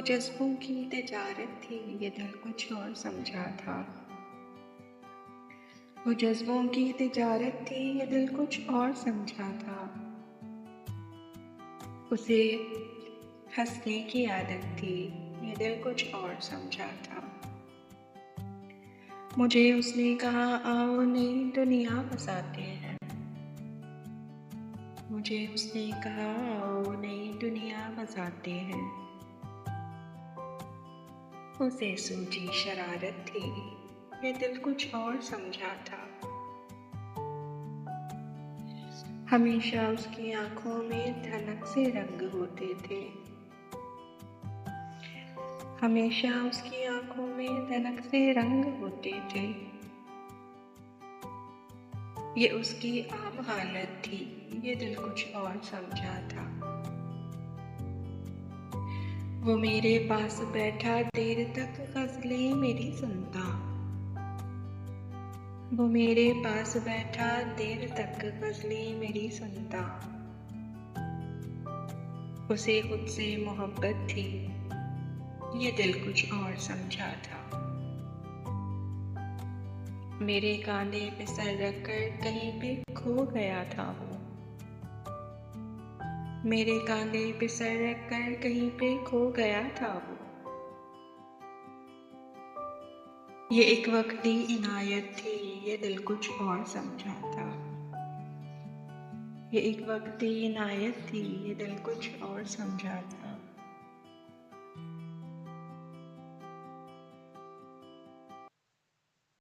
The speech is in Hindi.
जज्बों की तिजारत थी, ये दिल कुछ और समझा था। वो जज्बों की तिजारत थी, ये दिल कुछ और समझा था। उसे हंसने की आदत थी, ये दिल कुछ और समझा था। मुझे उसने कहा आओ नई दुनिया बसाते हैं। मुझे उसने कहा आओ नई दुनिया बसाते हैं। उसे सूझी शरारत थी, ये दिल कुछ और समझा था। हमेशा उसकी आंखों में धनक से रंग होते थे। हमेशा उसकी आंखों में धनक से रंग होते थे। ये उसकी आम हालत थी, ये दिल कुछ और समझा था। वो मेरे पास बैठा देर तक गज़लें मेरी सुनता। वो मेरे पास बैठा देर तक गज़लें मेरी सुनता। उसे खुद से मोहब्बत थी, ये दिल कुछ और समझा था। मेरे कांधे पे सर रखकर कहीं पे खो गया था वो। मेरे कांधे पे सर रखकर कहीं पे खो गया था वो। ये एक वक्ती इनायत थी, ये दिल कुछ और समझा था। ये एक वक्ती इनायत थी, ये दिल कुछ और समझा था।